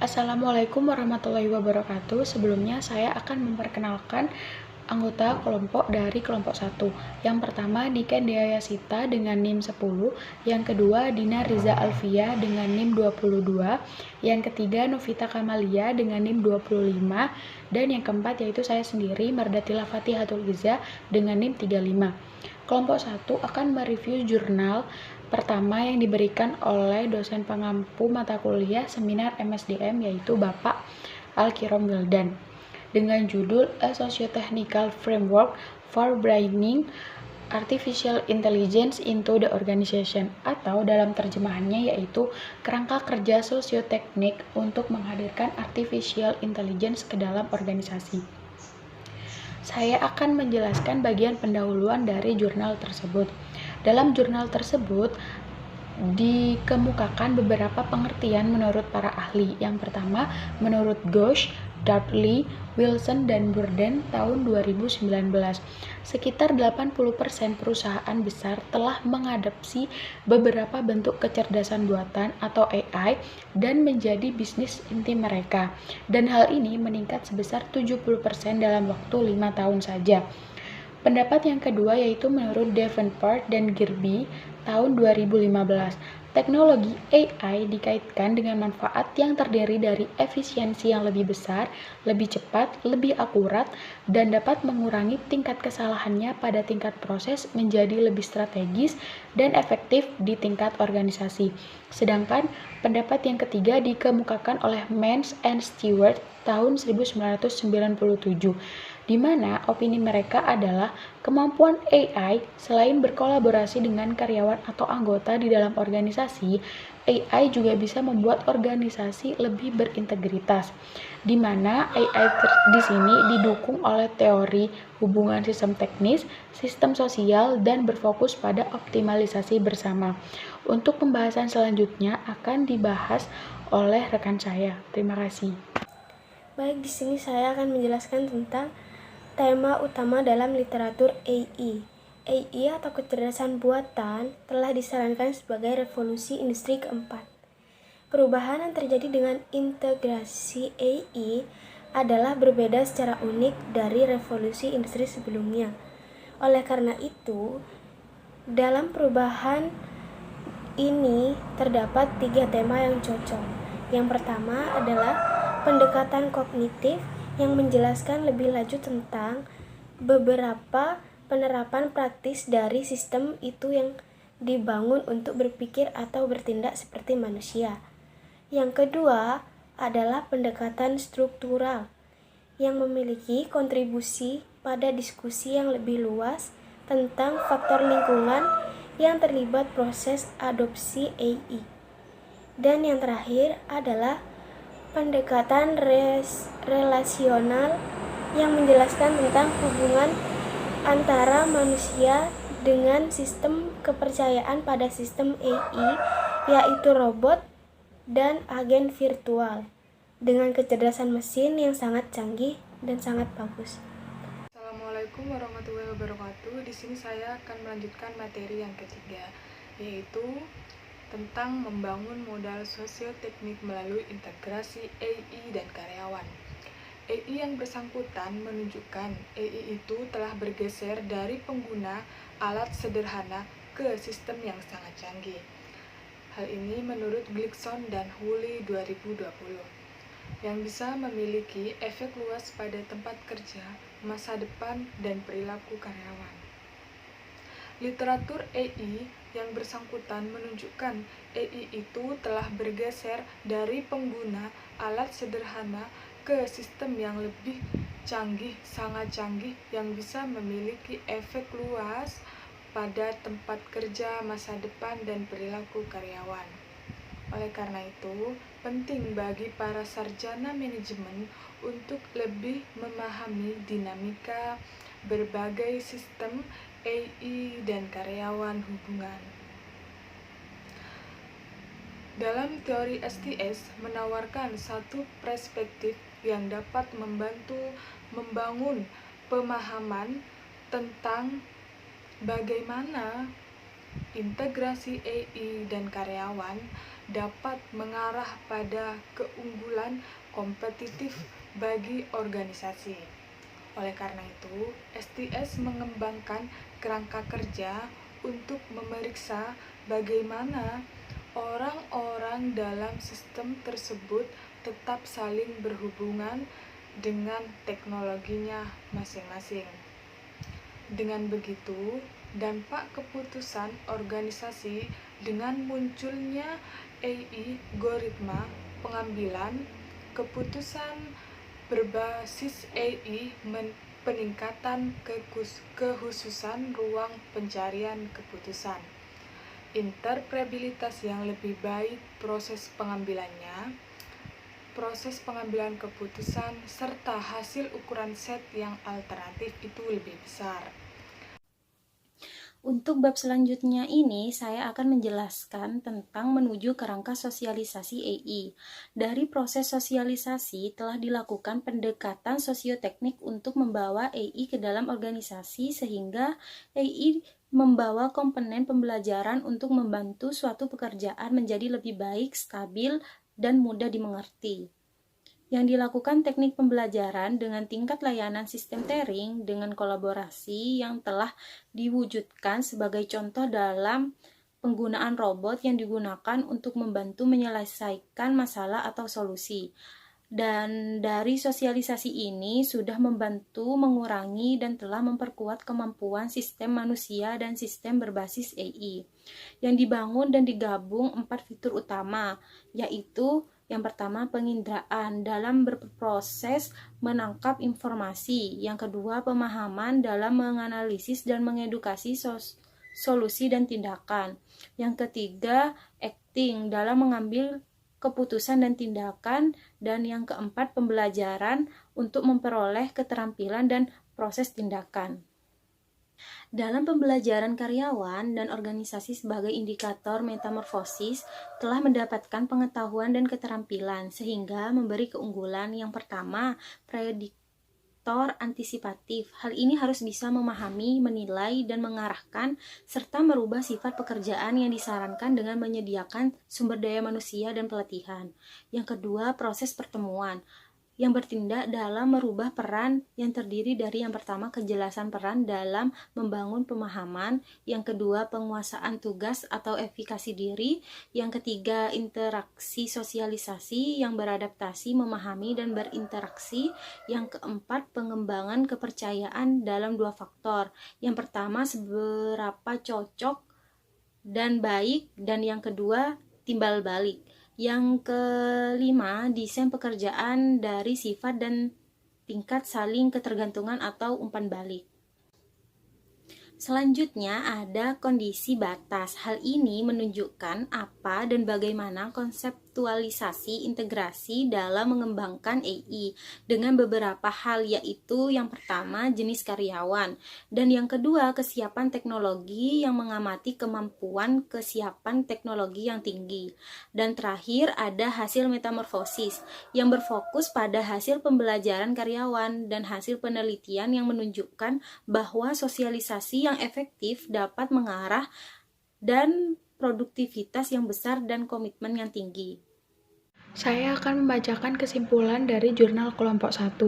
Assalamualaikum warahmatullahi wabarakatuh. Sebelumnya saya akan memperkenalkan anggota kelompok dari kelompok 1. Yang pertama Niken Dea Yasita dengan NIM 10, yang kedua Dina Riza Alfia dengan NIM 22, yang ketiga Novita Kamalia dengan NIM 25, dan yang keempat yaitu saya sendiri Mardatila Fatihatul Iza dengan NIM 35. Kelompok 1 akan mereview jurnal pertama yang diberikan oleh dosen pengampu mata kuliah seminar MSDM yaitu Bapak Al-Kirom Wildan dengan judul A Socio-Technical Framework for Bringing Artificial Intelligence into the Organization, atau dalam terjemahannya yaitu kerangka kerja sosioteknik untuk menghadirkan artificial intelligence ke dalam organisasi. Saya akan menjelaskan bagian pendahuluan dari jurnal tersebut. Dalam jurnal tersebut dikemukakan beberapa pengertian menurut para ahli. Yang pertama, menurut Ghosh, Dudley, Wilson, dan Burden tahun 2019, sekitar 80% perusahaan besar telah mengadopsi beberapa bentuk kecerdasan buatan atau AI dan menjadi bisnis inti mereka. Dan hal ini meningkat sebesar 70% dalam waktu 5 tahun saja. Pendapat yang kedua yaitu menurut Davenport dan Girby tahun 2015. Teknologi AI dikaitkan dengan manfaat yang terdiri dari efisiensi yang lebih besar, lebih cepat, lebih akurat, dan dapat mengurangi tingkat kesalahannya pada tingkat proses menjadi lebih strategis dan efektif di tingkat organisasi. Sedangkan pendapat yang ketiga dikemukakan oleh Mans and Stewart tahun 1997, di mana opini mereka adalah kemampuan AI selain berkolaborasi dengan karyawan atau anggota di dalam organisasi, AI juga bisa membuat organisasi lebih berintegritas, di mana AI di sini didukung oleh teori hubungan sistem teknis, sistem sosial, dan berfokus pada optimalisasi bersama. Untuk pembahasan selanjutnya akan dibahas oleh rekan saya. Terima kasih. Baik, di sini saya akan menjelaskan tentang tema utama dalam literatur AI. AI atau kecerdasan buatan telah disarankan sebagai revolusi industri keempat. Perubahan yang terjadi dengan integrasi AI adalah berbeda secara unik dari revolusi industri sebelumnya. Oleh karena itu, dalam perubahan ini terdapat 3 tema yang cocok. Yang pertama adalah pendekatan kognitif yang menjelaskan lebih lanjut tentang beberapa penerapan praktis dari sistem itu yang dibangun untuk berpikir atau bertindak seperti manusia. Yang kedua adalah pendekatan struktural yang memiliki kontribusi pada diskusi yang lebih luas tentang faktor lingkungan yang terlibat proses adopsi AI. Dan yang terakhir adalah pendekatan relasional yang menjelaskan tentang hubungan antara manusia dengan sistem kepercayaan pada sistem AI, yaitu robot dan agen virtual dengan kecerdasan mesin yang sangat canggih dan sangat bagus. Assalamualaikum warahmatullahi wabarakatuh. Di sini saya akan melanjutkan materi yang ketiga, yaitu tentang membangun modal sosioteknik melalui integrasi AI dan karyawan. AI yang bersangkutan menunjukkan AI itu telah bergeser dari pengguna alat sederhana ke sistem yang sangat canggih. Hal ini menurut Glickson dan Woolley 2020, yang bisa memiliki efek luas pada tempat kerja, masa depan, dan perilaku karyawan. Literatur AI yang bersangkutan menunjukkan AI itu telah bergeser dari pengguna alat sederhana ke sistem yang lebih canggih, sangat canggih, yang bisa memiliki efek luas pada tempat kerja, masa depan, dan perilaku karyawan. Oleh karena itu, penting bagi para sarjana manajemen untuk lebih memahami dinamika berbagai sistem AI dan karyawan hubungan. Dalam teori STS menawarkan satu perspektif yang dapat membantu membangun pemahaman tentang bagaimana integrasi AI dan karyawan dapat mengarah pada keunggulan kompetitif bagi organisasi. Oleh karena itu, STS mengembangkan kerangka kerja untuk memeriksa bagaimana orang-orang dalam sistem tersebut tetap saling berhubungan dengan teknologinya masing-masing. Dengan begitu, dampak keputusan organisasi dengan munculnya AI algoritma pengambilan keputusan berbasis AI peningkatan kehususan ruang pencarian keputusan, interpretabilitas yang lebih baik proses pengambilannya, proses pengambilan keputusan, serta hasil ukuran set yang alternatif itu lebih besar. Untuk bab selanjutnya ini, saya akan menjelaskan tentang menuju kerangka sosialisasi AI. Dari proses sosialisasi telah dilakukan pendekatan sosioteknik untuk membawa AI ke dalam organisasi sehingga AI membawa komponen pembelajaran untuk membantu suatu pekerjaan menjadi lebih baik, stabil, dan mudah dimengerti. Yang dilakukan teknik pembelajaran dengan tingkat layanan sistem Turing dengan kolaborasi yang telah diwujudkan sebagai contoh dalam penggunaan robot yang digunakan untuk membantu menyelesaikan masalah atau solusi. Dan dari sosialisasi ini sudah membantu mengurangi dan telah memperkuat kemampuan sistem manusia dan sistem berbasis AI yang dibangun dan digabung 4 fitur utama, yaitu yang pertama, penginderaan dalam berproses menangkap informasi. Yang kedua, pemahaman dalam menganalisis dan mengedukasi solusi dan tindakan. Yang ketiga, acting dalam mengambil keputusan dan tindakan. Dan yang keempat, pembelajaran untuk memperoleh keterampilan dan proses tindakan. Dalam pembelajaran karyawan dan organisasi sebagai indikator metamorfosis telah mendapatkan pengetahuan dan keterampilan sehingga memberi keunggulan. Yang pertama, prediktor antisipatif. Hal ini harus bisa memahami, menilai, dan mengarahkan serta merubah sifat pekerjaan yang disarankan dengan menyediakan sumber daya manusia dan pelatihan. Yang kedua, proses pertemuan yang bertindak dalam merubah peran yang terdiri dari yang pertama kejelasan peran dalam membangun pemahaman, yang kedua penguasaan tugas atau efikasi diri, yang ketiga interaksi sosialisasi yang beradaptasi, memahami dan berinteraksi, yang keempat pengembangan kepercayaan dalam 2 faktor. Yang pertama seberapa cocok dan baik, dan yang kedua timbal balik. Yang kelima, desain pekerjaan dari sifat dan tingkat saling ketergantungan atau umpan balik. Selanjutnya ada kondisi batas. Hal ini menunjukkan apa dan bagaimana konseptualisasi integrasi dalam mengembangkan AI dengan beberapa hal, yaitu yang pertama jenis karyawan, dan yang kedua kesiapan teknologi yang mengamati kemampuan kesiapan teknologi yang tinggi, dan terakhir ada hasil metamorfosis yang berfokus pada hasil pembelajaran karyawan dan hasil penelitian yang menunjukkan bahwa sosialisasi yang efektif dapat mengarah dan produktivitas yang besar dan komitmen yang tinggi. Saya akan membacakan kesimpulan dari jurnal kelompok 1.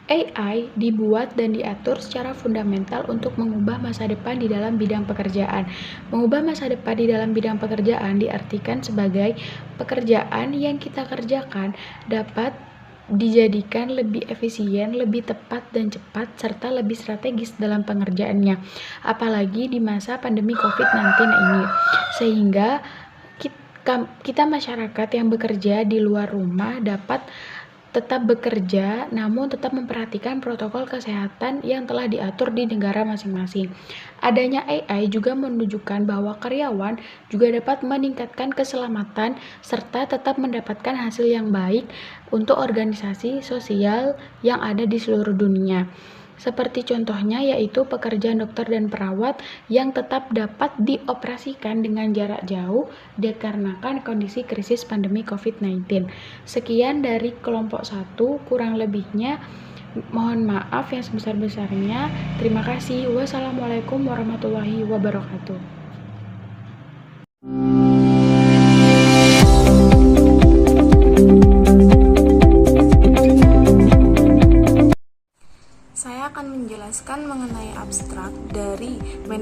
AI dibuat dan diatur secara fundamental untuk mengubah masa depan di dalam bidang pekerjaan. Mengubah masa depan di dalam bidang pekerjaan diartikan sebagai pekerjaan yang kita kerjakan dapat dijadikan lebih efisien, lebih tepat dan cepat, serta lebih strategis dalam pengerjaannya. Apalagi di masa pandemi COVID-19 ini. Sehingga kita masyarakat yang bekerja di luar rumah dapat tetap bekerja, namun tetap memperhatikan protokol kesehatan yang telah diatur di negara masing-masing. Adanya AI juga menunjukkan bahwa karyawan juga dapat meningkatkan keselamatan serta tetap mendapatkan hasil yang baik untuk organisasi sosial yang ada di seluruh dunia. Seperti contohnya yaitu pekerjaan dokter dan perawat yang tetap dapat dioperasikan dengan jarak jauh dikarenakan kondisi krisis pandemi COVID-19. Sekian dari kelompok 1, kurang lebihnya mohon maaf yang sebesar-besarnya. Terima kasih. Wassalamualaikum warahmatullahi wabarakatuh.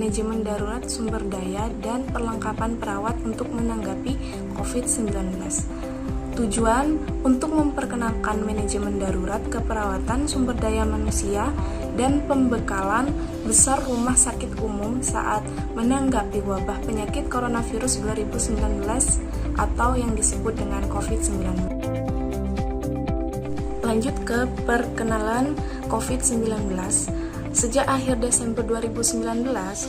manajemen darurat sumber daya dan perlengkapan perawat untuk menanggapi COVID-19. Tujuan untuk memperkenalkan manajemen darurat keperawatan sumber daya manusia dan pembekalan besar rumah sakit umum saat menanggapi wabah penyakit coronavirus 2019 atau yang disebut dengan COVID-19. Lanjut ke perkenalan COVID-19. Sejak akhir Desember 2019,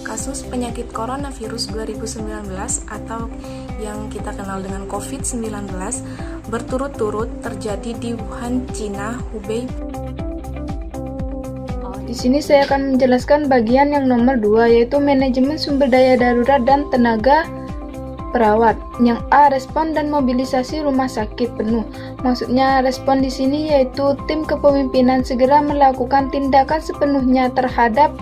kasus penyakit coronavirus 2019 atau yang kita kenal dengan COVID-19 berturut-turut terjadi di Wuhan, Cina, Hubei. Di sini saya akan menjelaskan bagian yang nomor 2, yaitu manajemen sumber daya darurat dan tenaga perawat. Yang A, respon dan mobilisasi rumah sakit penuh. Maksudnya respon di sini yaitu tim kepemimpinan segera melakukan tindakan sepenuhnya terhadap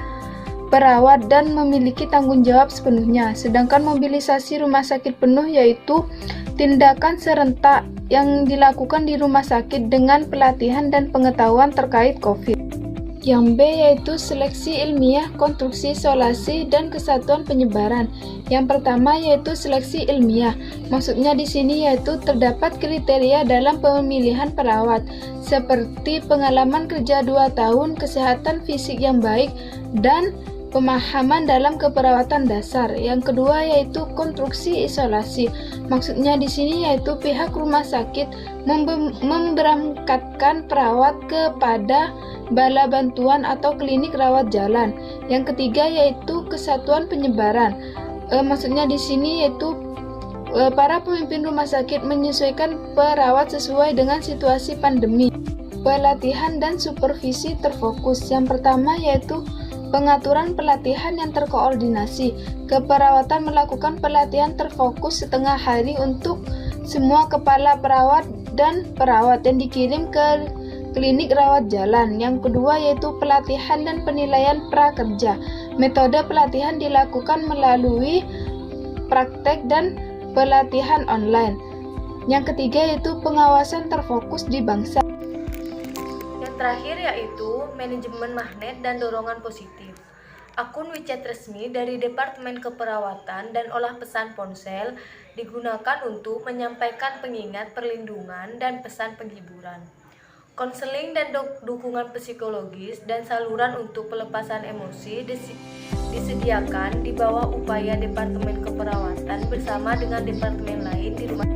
perawat dan memiliki tanggung jawab sepenuhnya. Sedangkan mobilisasi rumah sakit penuh yaitu tindakan serentak yang dilakukan di rumah sakit dengan pelatihan dan pengetahuan terkait COVID. Yang B yaitu seleksi ilmiah, konstruksi, isolasi, dan kesatuan penyebaran. Yang pertama yaitu seleksi ilmiah. Maksudnya di sini yaitu terdapat kriteria dalam pemilihan perawat, seperti pengalaman kerja 2 tahun, kesehatan fisik yang baik, dan pemahaman dalam keperawatan dasar. Yang kedua yaitu konstruksi isolasi. Maksudnya di sini yaitu pihak rumah sakit memberangkatkan perawat kepada bala bantuan atau klinik rawat jalan. Yang ketiga yaitu kesatuan penyebaran. Maksudnya di sini yaitu para pemimpin rumah sakit menyesuaikan perawat sesuai dengan situasi pandemi. Pelatihan dan supervisi terfokus. Yang pertama yaitu pengaturan pelatihan yang terkoordinasi. Keperawatan melakukan pelatihan terfokus setengah hari untuk semua kepala perawat dan perawat yang dikirim ke klinik rawat jalan. Yang kedua yaitu pelatihan dan penilaian prakerja. Metode pelatihan dilakukan melalui praktek dan pelatihan online. Yang ketiga yaitu pengawasan terfokus di bangsa. Yang terakhir yaitu manajemen magnet dan dorongan positif. Akun WeChat resmi dari Departemen Keperawatan dan Olah Pesan Ponsel digunakan untuk menyampaikan pengingat perlindungan dan pesan penghiburan. Konseling dan dukungan psikologis dan saluran untuk pelepasan emosi disediakan di bawah upaya Departemen Keperawatan bersama dengan departemen lain di rumah.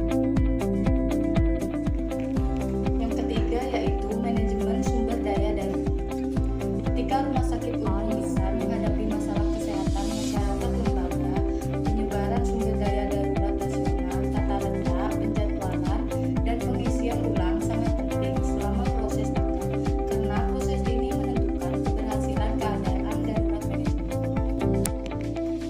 Yang ketiga yaitu manajemen sumber daya darurat. Ketika rumah sakit umum besar menghadapi masalah kesehatan masyarakat lembaga, penyebaran sumber daya darurat nasional, tata letak, penjadwalan, dan pengisian ulang sangat penting selama proses tanggap, karena proses ini menentukan keberhasilan keadaan darurat manajemen.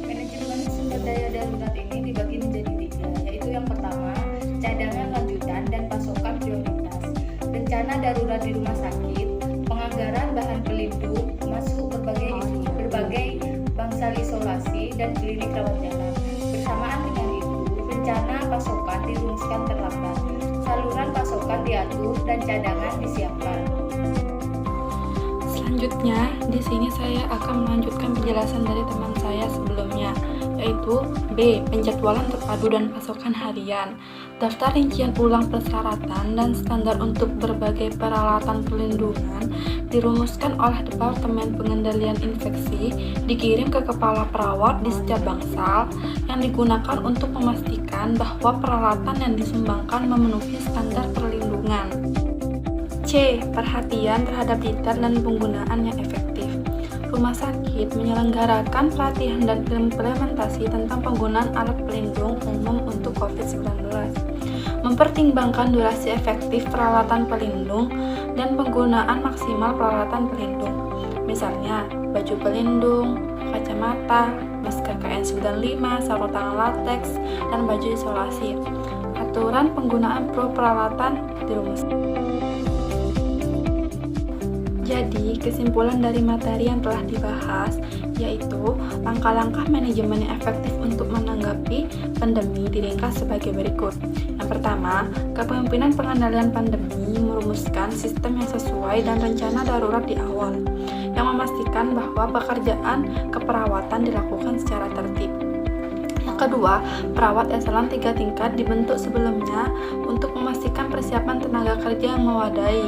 Manajemen sumber daya darurat ini dibagi menjadi 3, yaitu yang pertama, cadangan lanjutan dan pasokan prioritas, rencana darurat di rumah sakit, penganggaran bahan pelindung, masuk berbagai bangsal isolasi dan klinik rawat jalan. Bersamaan dengan itu, rencana pasokan dirumuskan terlambat, saluran pasokan diatur dan cadangan disiapkan. Selanjutnya, di sini saya akan melanjutkan penjelasan dari teman saya sebelumnya, yaitu B. Penjadwalan terpadu dan pasokan harian. Daftar rincian ulang persyaratan dan standar untuk berbagai peralatan pelindungan dirumuskan oleh Departemen Pengendalian Infeksi, dikirim ke kepala perawat di setiap bangsal yang digunakan untuk memastikan bahwa peralatan yang disumbangkan memenuhi standar perlindungan. C. Perhatian terhadap detail dan penggunaan yang efektif. Rumah sakit menyelenggarakan pelatihan dan implementasi tentang penggunaan alat pelindung umum untuk COVID-19, mempertimbangkan durasi efektif peralatan pelindung dan penggunaan maksimal peralatan pelindung, misalnya baju pelindung, kacamata, masker KN95, sarung tangan latex, dan baju isolasi. Aturan penggunaan peralatan dirumuskan. Jadi, kesimpulan dari materi yang telah dibahas yaitu langkah-langkah manajemen yang efektif untuk menanggapi pandemi diringkas sebagai berikut. Yang pertama, Kepemimpinan Pengendalian Pandemi merumuskan sistem yang sesuai dan rencana darurat di awal, yang memastikan bahwa pekerjaan keperawatan dilakukan secara tertib. Yang kedua, perawat eselon 3 tingkat dibentuk sebelumnya untuk memastikan persiapan tenaga kerja yang memadai.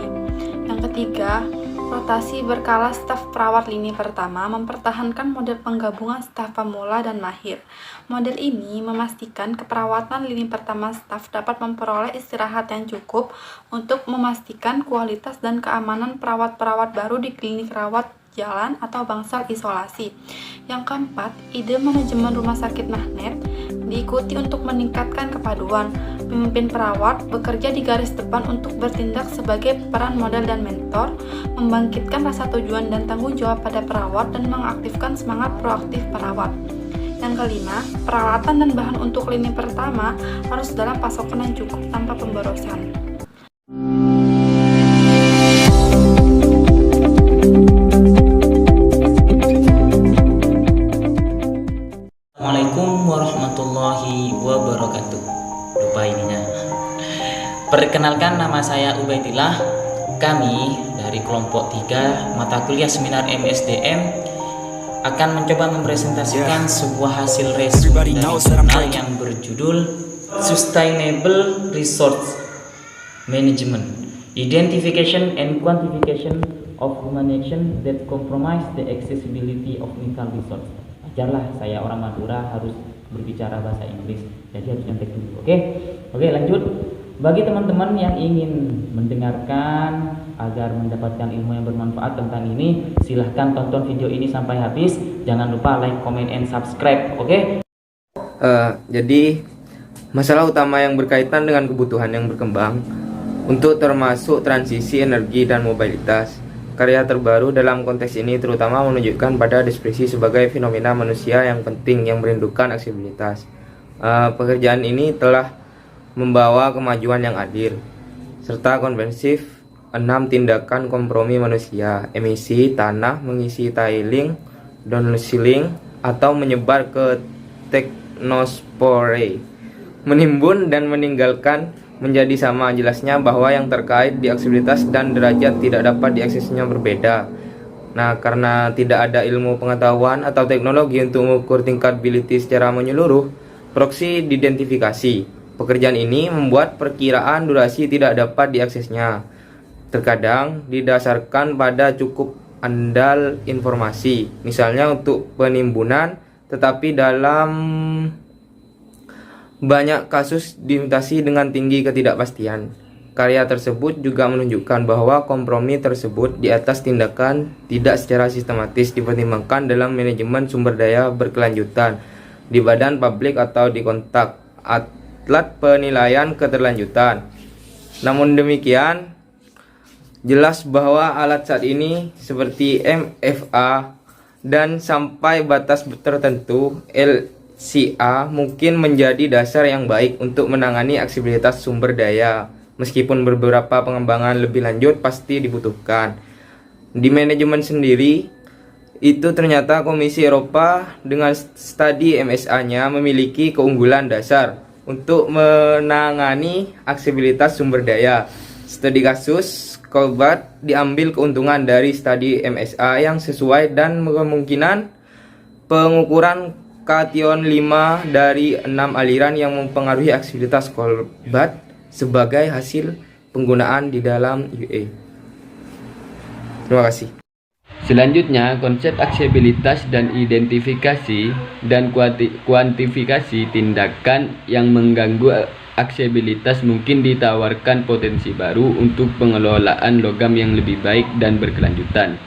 Yang ketiga, rotasi berkala staf perawat lini pertama mempertahankan model penggabungan staf pemula dan mahir. Model ini memastikan keperawatan lini pertama staf dapat memperoleh istirahat yang cukup untuk memastikan kualitas dan keamanan perawat-perawat baru di klinik rawat jalan atau bangsal isolasi. Yang keempat, ide manajemen rumah sakit Mahnet diikuti untuk meningkatkan kepaduan. Pemimpin perawat bekerja di garis depan untuk bertindak sebagai peran model dan mentor, membangkitkan rasa tujuan dan tanggung jawab pada perawat dan mengaktifkan semangat proaktif perawat. Yang kelima, peralatan dan bahan untuk lini pertama harus dalam pasokan yang cukup tanpa pemborosan. Assalamualaikum warahmatullahi wabarakatuh. Lupa ininya. Perkenalkan, nama saya Ubaidillah. Kami dari kelompok 3 mata kuliah seminar MSDM akan mencoba mempresentasikan sebuah hasil resume dari jurnal yang berjudul Sustainable Resource Management, Identification and Quantification of Human Action that Compromise the Accessibility of Vital Resource. Ajarlah, saya orang Madura harus berbicara bahasa Inggris, jadi harus nyontek dulu. Oke, lanjut. Bagi teman-teman yang ingin mendengarkan agar mendapatkan ilmu yang bermanfaat tentang ini, silahkan tonton video ini sampai habis. Jangan lupa like, comment, and subscribe. Jadi masalah utama yang berkaitan dengan kebutuhan yang berkembang untuk termasuk transisi energi dan mobilitas. Karya terbaru dalam konteks ini terutama menunjukkan pada deskripsi sebagai fenomena manusia yang penting yang merindukan aksesibilitas. Pekerjaan ini telah membawa kemajuan yang adil serta konvensif 6 tindakan kompromi manusia: emisi tanah, mengisi tiling, downsiling atau menyebar ke teknospore, menimbun dan meninggalkan. Menjadi sama jelasnya bahwa yang terkait di aksesibilitas dan derajat tidak dapat diaksesnya berbeda. Nah, karena tidak ada ilmu pengetahuan atau teknologi untuk mengukur tingkat ability secara menyeluruh, proksi diidentifikasi. Pekerjaan ini membuat perkiraan durasi tidak dapat diaksesnya. Terkadang didasarkan pada cukup andal informasi, misalnya untuk penimbunan, tetapi dalam banyak kasus dimutasi dengan tinggi ketidakpastian. Karya tersebut juga menunjukkan bahwa kompromi tersebut di atas tindakan tidak secara sistematis dipertimbangkan dalam manajemen sumber daya berkelanjutan di badan publik atau di kontak alat penilaian keterlanjutan. Namun demikian, jelas bahwa alat saat ini seperti MFA dan sampai batas tertentu LCA mungkin menjadi dasar yang baik untuk menangani aksesibilitas sumber daya, meskipun beberapa pengembangan lebih lanjut pasti dibutuhkan. Di manajemen sendiri, itu ternyata Komisi Eropa dengan studi MSA-nya memiliki keunggulan dasar untuk menangani aksesibilitas sumber daya. Studi kasus Colbert diambil keuntungan dari studi MSA yang sesuai dan kemungkinan pengukuran kation 5 dari 6 aliran yang mempengaruhi aksesibilitas Colbert sebagai hasil penggunaan di dalam UE. Terima kasih. Selanjutnya, konsep aksesibilitas dan identifikasi dan kuantifikasi tindakan yang mengganggu aksesibilitas mungkin ditawarkan potensi baru untuk pengelolaan logam yang lebih baik dan berkelanjutan.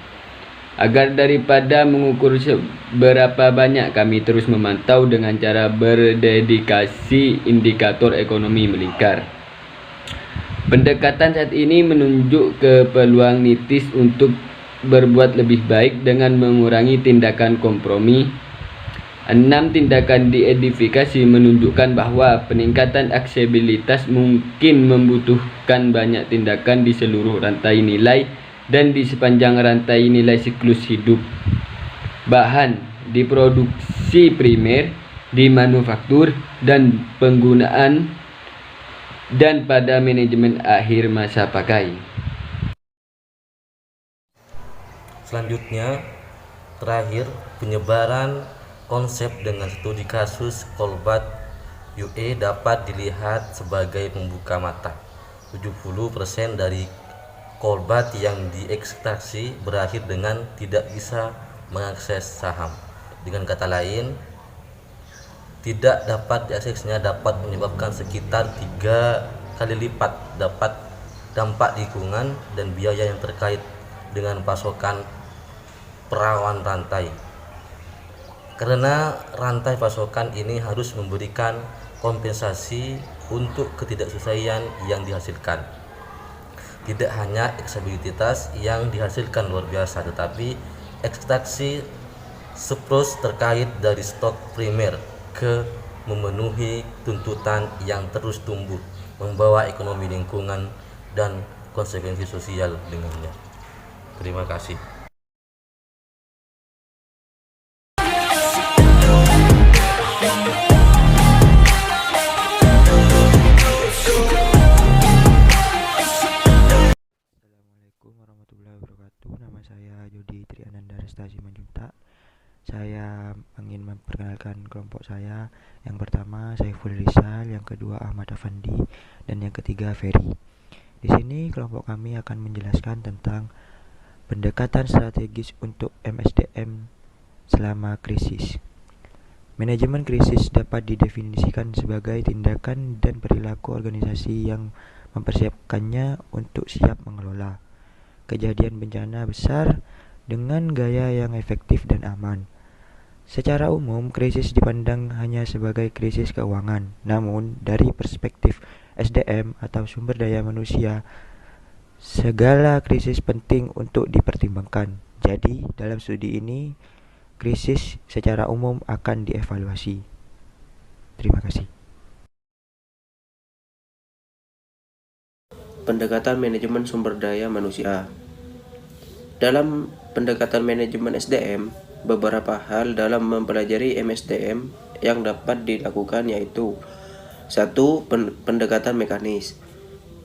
Agar daripada mengukur seberapa banyak, kami terus memantau dengan cara berdedikasi indikator ekonomi melingkar. Pendekatan saat ini menunjuk ke peluang nitis untuk berbuat lebih baik dengan mengurangi tindakan kompromi. 6 tindakan diidentifikasi menunjukkan bahwa peningkatan aksesibilitas mungkin membutuhkan banyak tindakan di seluruh rantai nilai dan di sepanjang rantai nilai siklus hidup. Bahan di produksi primer, di manufaktur, dan penggunaan dan pada manajemen akhir masa pakai. Selanjutnya, terakhir, penyebaran konsep dengan studi kasus Colbat UE dapat dilihat sebagai pembuka mata. 70% dari Colbat yang diekstraksi berakhir dengan tidak bisa mengakses saham. Dengan kata lain, tidak dapat diaksesnya dapat menyebabkan sekitar 3 kali lipat dapat dampak lingkungan dan biaya yang terkait dengan pasokan perawan rantai. Karena rantai pasokan ini harus memberikan kompensasi untuk ketidaksesuaian yang dihasilkan. Tidak hanya ekstabilitas yang dihasilkan luar biasa, tetapi ekstraksi surplus terkait dari stok primer ke memenuhi tuntutan yang terus tumbuh, membawa ekonomi lingkungan dan konsekuensi sosial dengannya. Terima kasih. Assalamualaikum warahmatullahi wabarakatuh. Nama saya Yudi Triananda Restasi Manjuntak. Saya ingin memperkenalkan kelompok saya. Yang pertama Saiful Rizal, yang kedua Ahmad Afandi, dan yang ketiga Ferry. Di sini kelompok kami akan menjelaskan tentang pendekatan strategis untuk MSDM selama krisis. Manajemen krisis dapat didefinisikan sebagai tindakan dan perilaku organisasi yang mempersiapkannya untuk siap mengelola kejadian bencana besar dengan gaya yang efektif dan aman. Secara umum, krisis dipandang hanya sebagai krisis keuangan. Namun, dari perspektif SDM atau sumber daya manusia, segala krisis penting untuk dipertimbangkan. Jadi, dalam studi ini, krisis secara umum akan dievaluasi. Terima kasih. Pendekatan manajemen sumber daya manusia. Dalam pendekatan manajemen SDM, beberapa hal dalam mempelajari MSDM yang dapat dilakukan yaitu 1. Pendekatan mekanis.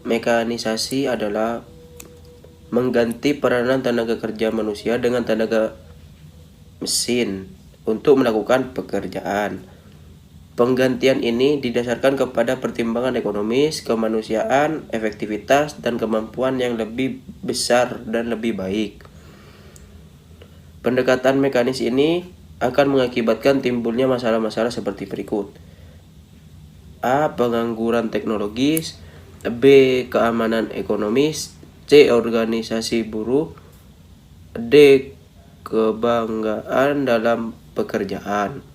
Mekanisasi adalah mengganti peranan tenaga kerja manusia dengan tenaga mesin untuk melakukan pekerjaan. Penggantian ini didasarkan kepada pertimbangan ekonomis, kemanusiaan, efektivitas, dan kemampuan yang lebih besar dan lebih baik. Pendekatan mekanis ini akan mengakibatkan timbulnya masalah-masalah seperti berikut. A. Pengangguran teknologis. B. Keamanan ekonomis. C. Organisasi buruh. D. Kebanggaan dalam pekerjaan.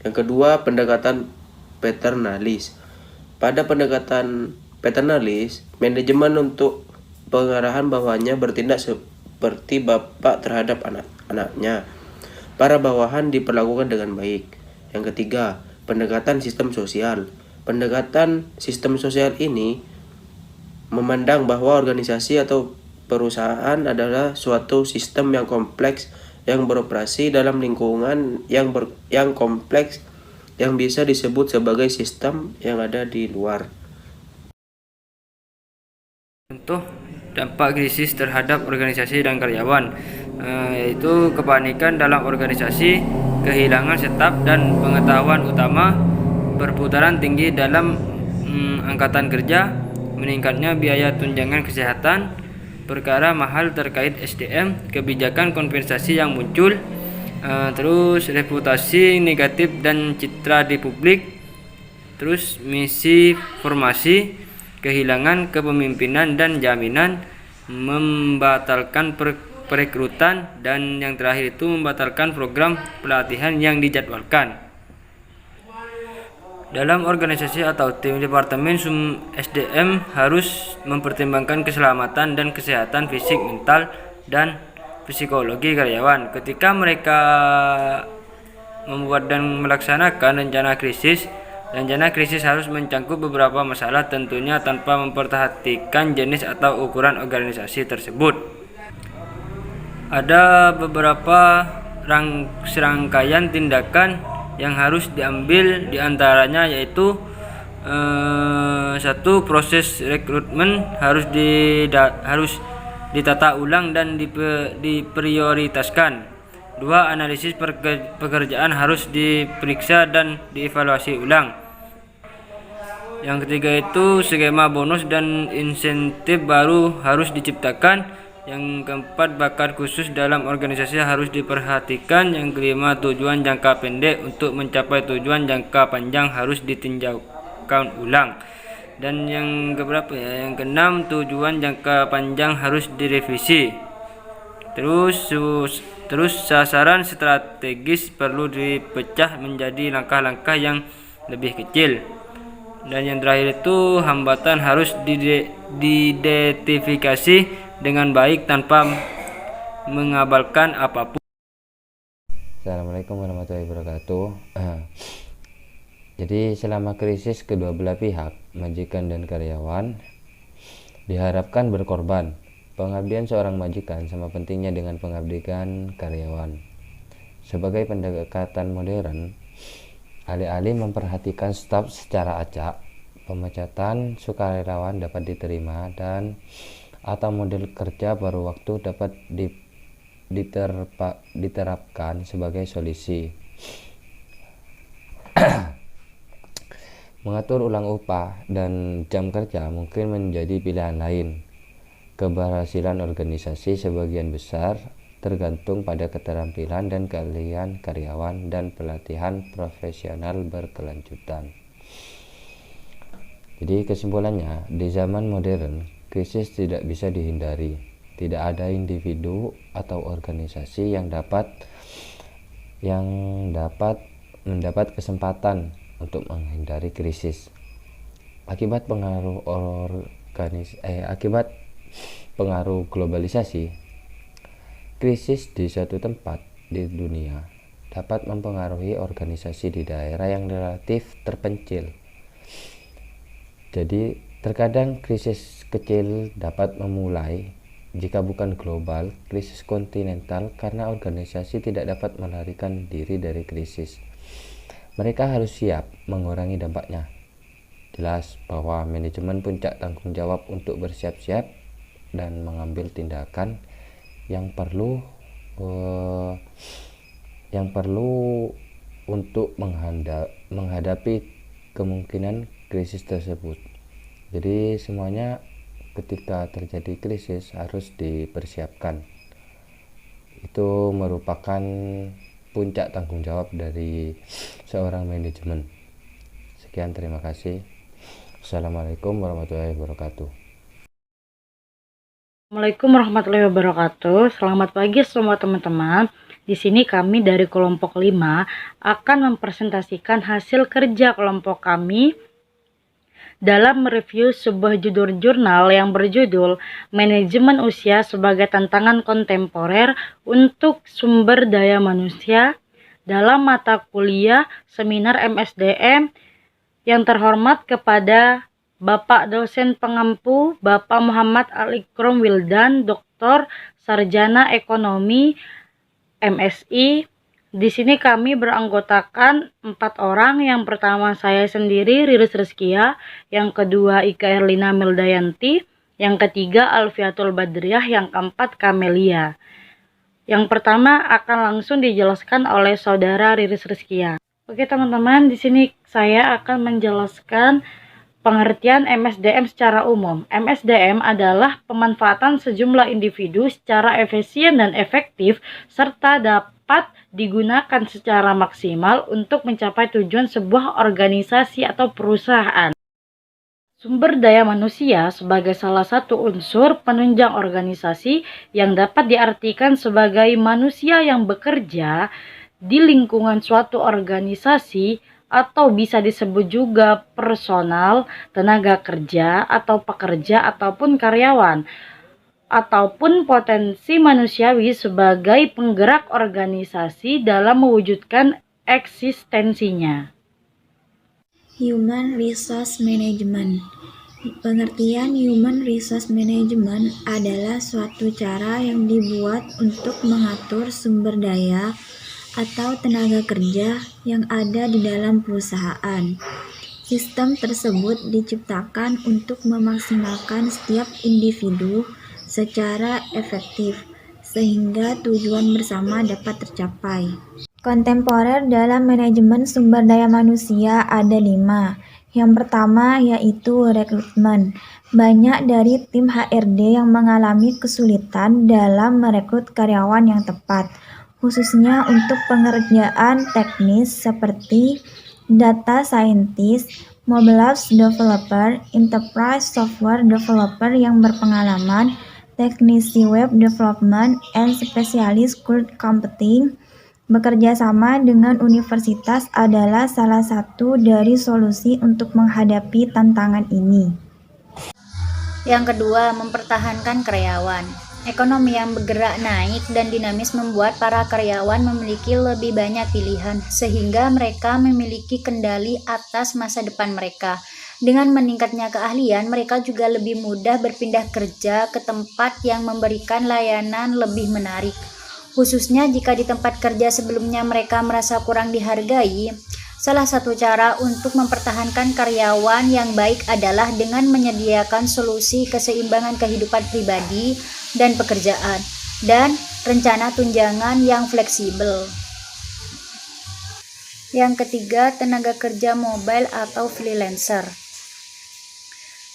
Yang kedua, pendekatan paternalis. Pada pendekatan paternalis, manajemen untuk pengarahan bawahannya bertindak seperti bapak terhadap anak-anaknya. Para bawahan diperlakukan dengan baik. Yang ketiga, pendekatan sistem sosial. Pendekatan sistem sosial ini memandang bahwa organisasi atau perusahaan adalah suatu sistem yang kompleks yang beroperasi dalam lingkungan yang kompleks yang bisa disebut sebagai sistem yang ada di luar. Contoh dampak krisis terhadap organisasi dan karyawan, yaitu kepanikan dalam organisasi, kehilangan staf dan pengetahuan utama, perputaran tinggi dalam angkatan kerja, meningkatnya biaya tunjangan kesehatan, perkara mahal terkait SDM, kebijakan kompensasi yang muncul, terus reputasi negatif dan citra di publik, terus misi formasi, kehilangan kepemimpinan dan jaminan, membatalkan perekrutan, dan yang terakhir itu membatalkan program pelatihan yang dijadwalkan. Dalam organisasi atau tim, departemen SDM harus mempertimbangkan keselamatan dan kesehatan fisik, mental, dan psikologi karyawan. Ketika mereka membuat dan melaksanakan rencana krisis harus mencangkup beberapa masalah, tentunya tanpa memperhatikan jenis atau ukuran organisasi tersebut. Ada beberapa serangkaian tindakan yang harus diambil, diantaranya yaitu Satu, proses rekrutmen harus ditata ulang dan diprioritaskan. Dua, analisis pekerjaan harus diperiksa dan dievaluasi ulang. Yang ketiga itu skema bonus dan insentif baru harus diciptakan. Yang keempat, bakat khusus dalam organisasi harus diperhatikan. Yang kelima, tujuan jangka pendek untuk mencapai tujuan jangka panjang harus ditinjaukan ulang. Dan yang keberapa ya? Yang keenam, tujuan jangka panjang harus direvisi. Terus sasaran strategis perlu dipecah menjadi langkah-langkah yang lebih kecil. Dan yang terakhir itu, hambatan harus diidentifikasi dengan baik tanpa mengabaikan apapun. Assalamualaikum warahmatullahi wabarakatuh. Jadi selama krisis, kedua belah pihak, majikan dan karyawan, diharapkan berkorban. Pengabdian seorang majikan sama pentingnya dengan pengabdian karyawan. Sebagai pendekatan modern, alih-alih memperhatikan staf secara acak, pemecatan sukarelawan dapat diterima dan atau model kerja paruh waktu dapat diterapkan sebagai solusi. Mengatur ulang upah dan jam kerja mungkin menjadi pilihan lain. Keberhasilan organisasi sebagian besar tergantung pada keterampilan dan keahlian karyawan dan pelatihan profesional berkelanjutan. Jadi kesimpulannya, di zaman modern, krisis tidak bisa dihindari. Tidak ada individu atau organisasi yang dapat mendapat kesempatan untuk menghindari krisis. Akibat pengaruh globalisasi, krisis di suatu tempat di dunia dapat mempengaruhi organisasi di daerah yang relatif terpencil. Jadi terkadang krisis kecil dapat memulai, jika bukan global, krisis kontinental karena organisasi tidak dapat melarikan diri dari krisis. Mereka harus siap mengurangi dampaknya. Jelas bahwa manajemen puncak tanggung jawab untuk bersiap-siap dan mengambil tindakan yang perlu untuk menghadapi kemungkinan krisis tersebut. Jadi semuanya ketika terjadi krisis harus dipersiapkan. Itu merupakan puncak tanggung jawab dari seorang manajemen. Sekian, terima kasih. Assalamualaikum warahmatullahi wabarakatuh. Assalamualaikum warahmatullahi wabarakatuh. Selamat pagi semua teman-teman. Di sini kami dari kelompok 5 akan mempresentasikan hasil kerja kelompok kami dalam mereview sebuah judul jurnal yang berjudul Manajemen Usia sebagai Tantangan Kontemporer untuk Sumber Daya Manusia dalam mata kuliah seminar MSDM yang terhormat kepada Bapak dosen pengampu Bapak Muhammad Al-Ikrom Wildan, Doktor Sarjana Ekonomi MSI. Di sini kami beranggotakan 4 orang. Yang pertama saya sendiri, Riris Rizkia. Yang kedua Ika Erlina Mildayanti. Yang ketiga Alfiatul Badriah. Yang keempat Kamelia. Yang pertama akan langsung dijelaskan oleh saudara Riris Rizkia. Oke teman-teman, di sini saya akan menjelaskan pengertian MSDM secara umum. MSDM adalah pemanfaatan sejumlah individu secara efisien dan efektif serta dapat digunakan secara maksimal untuk mencapai tujuan sebuah organisasi atau perusahaan. Sumber daya manusia sebagai salah satu unsur penunjang organisasi yang dapat diartikan sebagai manusia yang bekerja di lingkungan suatu organisasi atau bisa disebut juga personal, tenaga kerja atau pekerja ataupun karyawan, ataupun potensi manusiawi sebagai penggerak organisasi dalam mewujudkan eksistensinya. Human Resource Management. Pengertian Human Resource Management adalah suatu cara yang dibuat untuk mengatur sumber daya atau tenaga kerja yang ada di dalam perusahaan. Sistem tersebut diciptakan untuk memaksimalkan setiap individu secara efektif, sehingga tujuan bersama dapat tercapai. Kontemporer dalam manajemen sumber daya manusia ada 5. Yang pertama yaitu rekrutmen. Banyak dari tim HRD yang mengalami kesulitan dalam merekrut karyawan yang tepat, khususnya untuk pekerjaan teknis seperti data scientist, mobile apps developer, enterprise software developer yang berpengalaman, teknisi web development, and specialist cloud computing. Bekerja sama dengan universitas adalah salah satu dari solusi untuk menghadapi tantangan ini. Yang kedua, mempertahankan karyawan. Ekonomi yang bergerak naik dan dinamis membuat para karyawan memiliki lebih banyak pilihan, sehingga mereka memiliki kendali atas masa depan mereka. Dengan meningkatnya keahlian, mereka juga lebih mudah berpindah kerja ke tempat yang memberikan layanan lebih menarik. Khususnya jika di tempat kerja sebelumnya mereka merasa kurang dihargai. Salah satu cara untuk mempertahankan karyawan yang baik adalah dengan menyediakan solusi keseimbangan kehidupan pribadi dan pekerjaan, dan rencana tunjangan yang fleksibel. Yang ketiga, tenaga kerja mobile atau freelancer.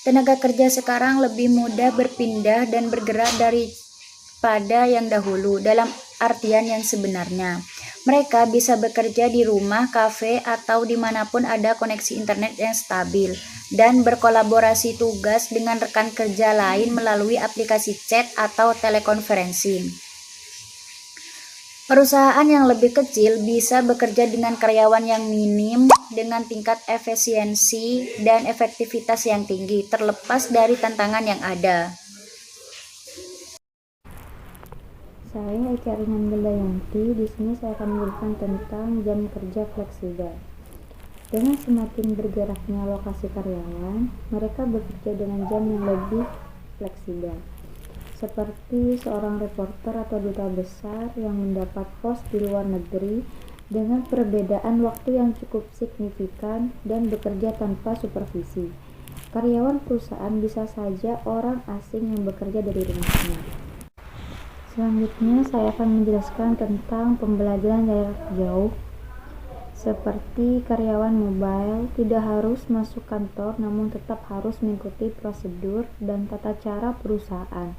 Tenaga kerja sekarang lebih mudah berpindah dan bergerak daripada yang dahulu dalam artian yang sebenarnya. Mereka bisa bekerja di rumah, kafe, atau dimanapun ada koneksi internet yang stabil, dan berkolaborasi tugas dengan rekan kerja lain melalui aplikasi chat atau telekonferensi. Perusahaan yang lebih kecil bisa bekerja dengan karyawan yang minim dengan tingkat efisiensi dan efektivitas yang tinggi, terlepas dari tantangan yang ada. Saya Eka Ringan Geldayanti. Di sini saya akan menjelaskan tentang jam kerja fleksibel. Dengan semakin bergeraknya lokasi karyawan, mereka bekerja dengan jam yang lebih fleksibel. Seperti seorang reporter atau duta besar yang mendapat pos di luar negeri dengan perbedaan waktu yang cukup signifikan dan bekerja tanpa supervisi. Karyawan perusahaan bisa saja orang asing yang bekerja dari rumahnya. Selanjutnya saya akan menjelaskan tentang pembelajaran jarak jauh. Seperti karyawan mobile tidak harus masuk kantor namun tetap harus mengikuti prosedur dan tata cara perusahaan.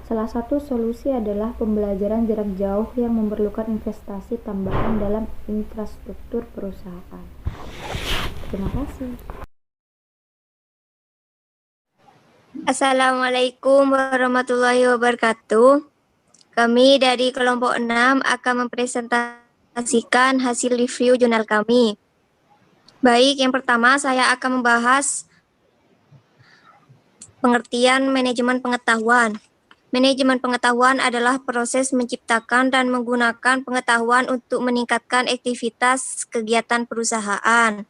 Salah satu solusi adalah pembelajaran jarak jauh yang memerlukan investasi tambahan dalam infrastruktur perusahaan. Terima kasih. Assalamualaikum warahmatullahi wabarakatuh. Kami dari kelompok 6 akan mempresentasikan hasil review jurnal kami. Baik, yang pertama saya akan membahas pengertian manajemen pengetahuan. Manajemen pengetahuan adalah proses menciptakan dan menggunakan pengetahuan untuk meningkatkan aktivitas kegiatan perusahaan.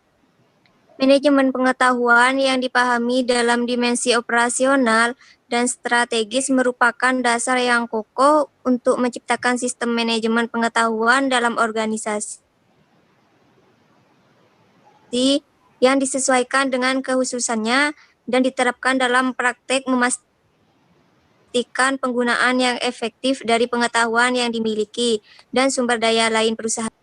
Manajemen pengetahuan yang dipahami dalam dimensi operasional dan strategis merupakan dasar yang kokoh untuk menciptakan sistem manajemen pengetahuan dalam organisasi yang disesuaikan dengan kekhususannya dan diterapkan dalam praktek memastikan penggunaan yang efektif dari pengetahuan yang dimiliki dan sumber daya lain perusahaan.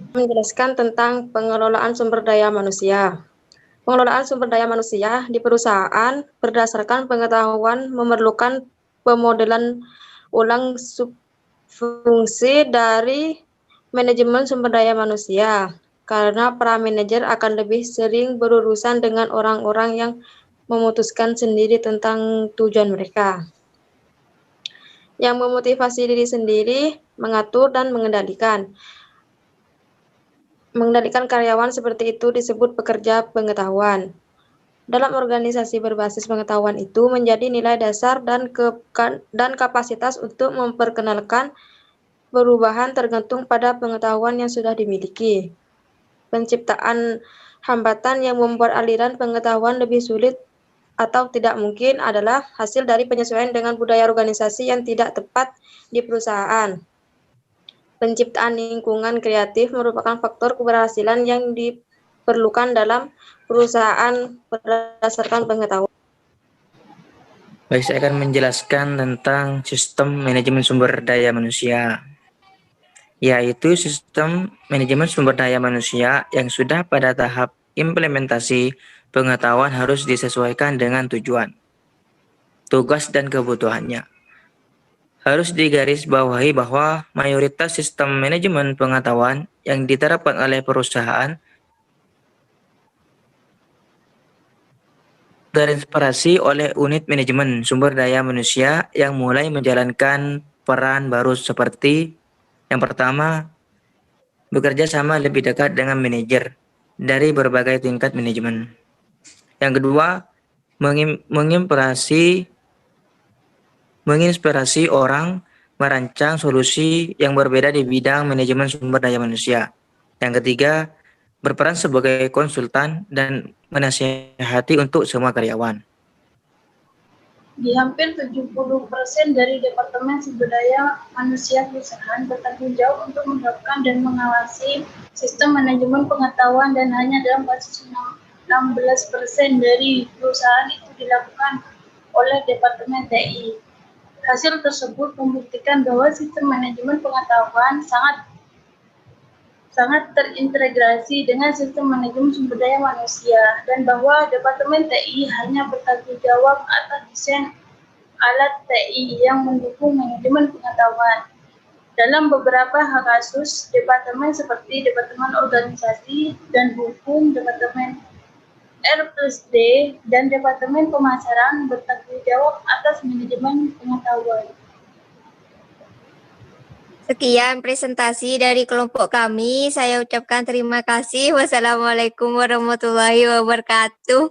Menjelaskan tentang pengelolaan sumber daya manusia. Pengelolaan sumber daya manusia di perusahaan berdasarkan pengetahuan memerlukan pemodelan ulang fungsi dari manajemen sumber daya manusia, karena para manajer akan lebih sering berurusan dengan orang-orang yang memutuskan sendiri tentang tujuan mereka, yang memotivasi diri sendiri, mengatur dan mengendalikan karyawan. Seperti itu disebut pekerja pengetahuan. Dalam organisasi berbasis pengetahuan itu menjadi nilai dasar dan kapasitas untuk memperkenalkan perubahan tergantung pada pengetahuan yang sudah dimiliki. Penciptaan hambatan yang membuat aliran pengetahuan lebih sulit atau tidak mungkin adalah hasil dari penyesuaian dengan budaya organisasi yang tidak tepat di perusahaan. Penciptaan lingkungan kreatif merupakan faktor keberhasilan yang diperlukan dalam perusahaan berdasarkan pengetahuan. Baik, saya akan menjelaskan tentang sistem manajemen sumber daya manusia, yaitu sistem manajemen sumber daya manusia yang sudah pada tahap implementasi pengetahuan harus disesuaikan dengan tujuan, tugas, dan kebutuhannya. Harus digarisbawahi bahwa mayoritas sistem manajemen pengetahuan yang diterapkan oleh perusahaan terinspirasi oleh unit manajemen sumber daya manusia yang mulai menjalankan peran baru seperti yang pertama, bekerja sama lebih dekat dengan manajer dari berbagai tingkat manajemen. Yang kedua, menginspirasi orang merancang solusi yang berbeda di bidang manajemen sumber daya manusia. Yang ketiga, berperan sebagai konsultan dan menasihati untuk semua karyawan. Di hampir 70% dari Departemen Sumber Daya Manusia perusahaan bertanggung jawab untuk menerapkan dan mengawasi sistem manajemen pengetahuan, dan hanya dalam kasus 16% dari perusahaan itu dilakukan oleh Departemen TI. Hasil tersebut membuktikan bahwa sistem manajemen pengetahuan sangat terintegrasi dengan sistem manajemen sumber daya manusia, dan bahwa Departemen TI hanya bertanggung jawab atas desain alat TI yang mendukung manajemen pengetahuan. Dalam beberapa hal kasus, departemen seperti Departemen Organisasi dan Hukum, Departemen R+D, dan Departemen Pemasaran bertanggung jawab atas manajemen pengetahuan. Sekian presentasi dari kelompok kami. Saya ucapkan terima kasih. Wassalamualaikum warahmatullahi wabarakatuh.